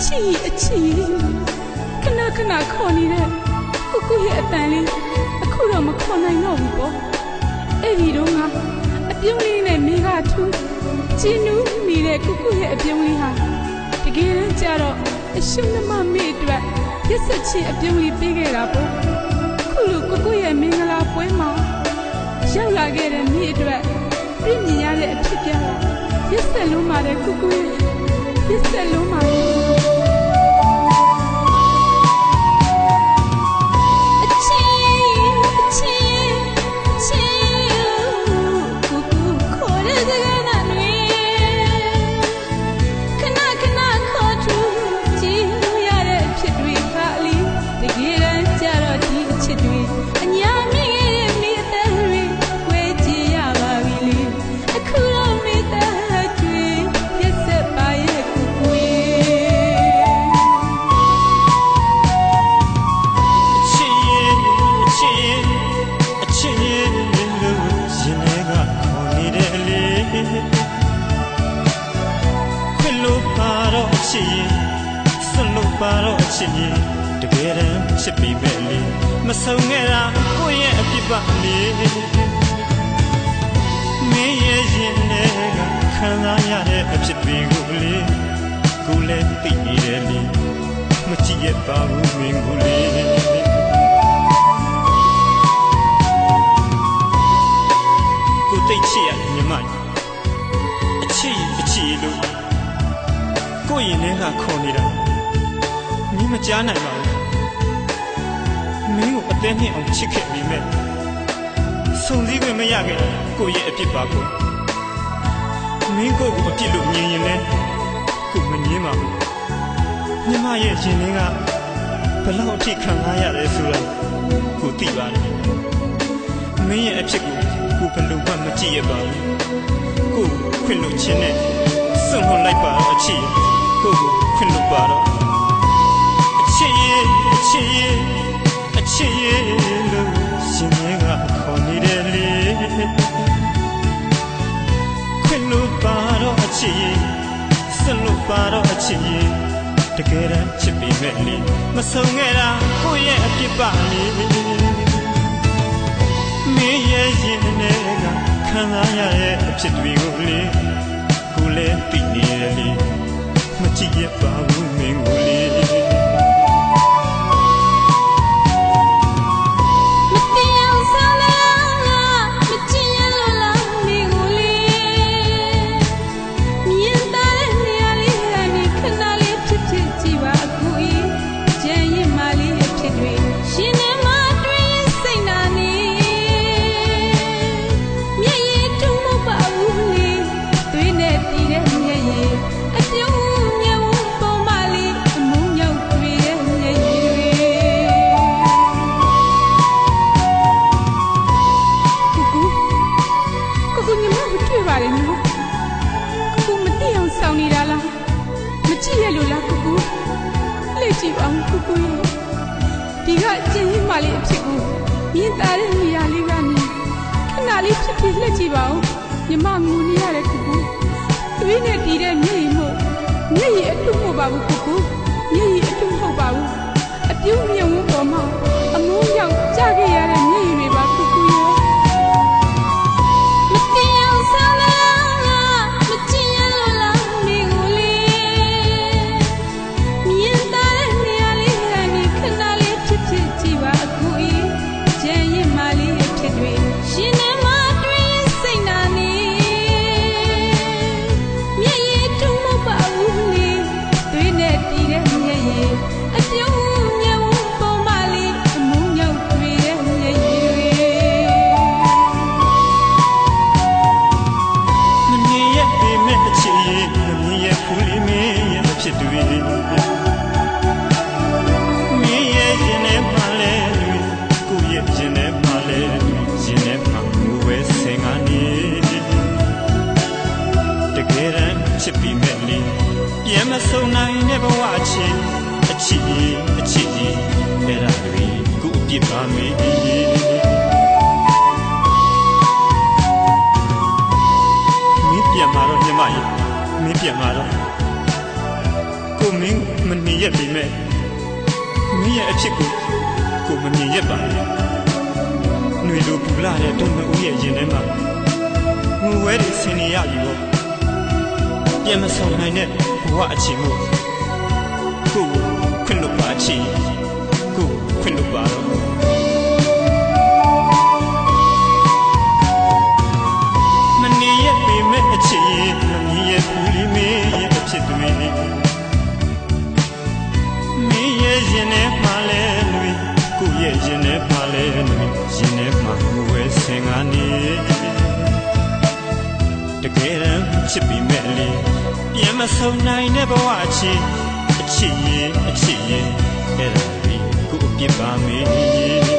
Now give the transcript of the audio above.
ချီခဏခဏခေါ်နေတဲ့ကိုရဲ့အတန်လေးအခုတော့မခေါ်နိုင်တော့ဘူးပေါ့အဲ့ဒီတော့ငါအပြုံးလေးနဲ့မိကထူးကျင်းနူးနေတဲ့ကိုရဲ့အပြုံးလေးဟာတကယ်တမ်းကျတော့အရှုံးနှမမေ့အတွက်ရက်ဆက်ချင်းအပြုံးလေးပေးခဲ့တာပေါ့ခုလိုကိုရဲ့မင်္ဂလာပွဲမှာရောက်လာခဲ့တဲ့မိအတွက်ပြင်မြင်ရတဲ့အဖြစ်ပြတာရက်ဆက်လုံးပါတဲ့ကိုရဲ့ရက်ဆက်လုံးပါတကယ်တမ်းချစ်ပြီးပဲလေမဆုံးခဲ့တာကိုယ့်ရဲ့အဖြစ်ပါလေမင်းရဲ့ရင်ထဲကခံစားရတဲ့အဖြစ်တွေကိုလေကိုလည်းသိနေတယ်လေမကြည့်ရပါဘူးမင်းကိုလေကိုသိချစ်ရညီမအချစ်လို့ကိုယ့်ရင်ထဲကခေါ်နေတာမင်းမကြားနိုင်ပါဘူးမင်းကိုအသေးနဲ့အောင်ချစ်ခဲ့ပြီးမဲ့ဆုံစည်းခွင့်မရခဲ့ကိုရဲ့အဖြစ်ပါကိုမင်းကိုအပြစ်လို့မြင်ရင်လည်းကိုမငြင်းပါဘူးညီမရဲ့ရင်ထဲကဘလောက်အဖြစ်ခံစားရတယ်ဆိုတာကိုသိပါတယ်မင်းရဲ့အဖြစ်ကိုဘယ်လိုမှမကြည့်ရပါဘူးကိုခွင့်လို့ချင်းနဲ့စွန့်လွတ်လိုက်ပါတော့အချစ်ကိုခွင့်လို့ပါတော့အချစ်ရဲ့လို့ရှင်ရဲ့ကခေါ်နေတယ်လေခွင့်လို့ပါတော့အချစ်ရဲ့စွန့်လို့ပါတော့အချစ်ရဲ့တကယ်တမ်းချစ်ပြီးမဲ့လေမဆုံးခဲ့တာကိုရဲ့အပြစ်ပါလေမင်းရဲ့ရင်ထဲကခံစားရတဲ့အဖြစ်တွေကိုလေကိုလည်းသိနေတယ်လေမကြည့်ရပါဘူးမင်းကိုလေဒီကကျင်းရင်မလေးအဖြစ်ကိုမြင်တာတဲ့နေရာလေးကနေခဏလေးဖြစ်ဖြစ်လှည့်ကြည့်ပါဦးညီမငူနေရတဲ့ကူတွေးနဲ့တီးတဲ့မျက်ရည်မို့မျက်ရည်အထုမဟုတ်ပါဘူးကူမျက်ရည်အထုမဟုတ်ပါဘူးအပြုံးမြုံပေါ်မှာအမိုးရောက်ကြခဲ့ရတဲ့မျက်ရည်တွေပါကူရဲ့မတရားစားလားမကြည့်ရလို့လားမိကိုလေးမြင်တာတဲ့နေရာလေးကနေခဏလေးဖြစ်ဖြစ်ကြည့်ပါကူကျန်ရင်မလေးဖြစ်တွေရှင်နေမတွင်စိတ်နာနေမျက်ရည်ထုံးမပါဘူးလေတွေးနဲ့တီးတဲ့မျက်ရည်အပြုံးမြဝပေါ်မလေးအမုန်းရောက်တွေးတဲ့မျက်ရည်တွေမနေရပေမဲ့အချစ်ရည်မမြင်ရဖူးလေးမင်းရဲ့အဖြစ်တွေမင်းရဲ့ရင်ထဲမှာလဲကိုယ့်ရဲ့ရင်ထဲမှာလဲရင်ထဲမှာငိုဝဲစင်ကနေတကယ်တမ်းချစ်ပြီးမဲ့လေပြန်မဆုံးနိုင်တဲ့ဘဝချင်းအချစ်အဲ့ဒါတွေကိုအပြစ်ပါမေးမင်းပြန်มาတော့ညီမရေမင်းပြန်มาတော့ကို ကိုမင်းမမြင်ရပြီမဲ့မင်းရဲ့အဖြစ်ကိုမမြင်ရပါဘူးຫນွေလိုပူလာတဲ့တုံးမဦးရဲ့ရင်ထဲမှာငိုဝဲတွေဆင်နေရပြီပေါ့ပြန်မဆောင်နိုင်တဲ့ဘဝအချင်းမို့ကိုခွင့်လို့ပါချီကိုခွင့်လို့ပါတော့မနေရပြီမဲ့အချင်းမမြင်ရဘူးလေမင်းရဲ့အဖြစ်တွေမင်းရဲ့ရင်ထဲမှာလဲလွေကိုရဲ့ရင်ထဲမှာလဲလွေရင်ထဲမှာဝဲဆင်ကနေတကယ်ချစ်ပြီးမဲ့လေပြန်မဆုံးနိုင်တဲ့ဘဝအချစ်ရင်အဲ့ဒါဒီကိုအပြစ်ပါမေး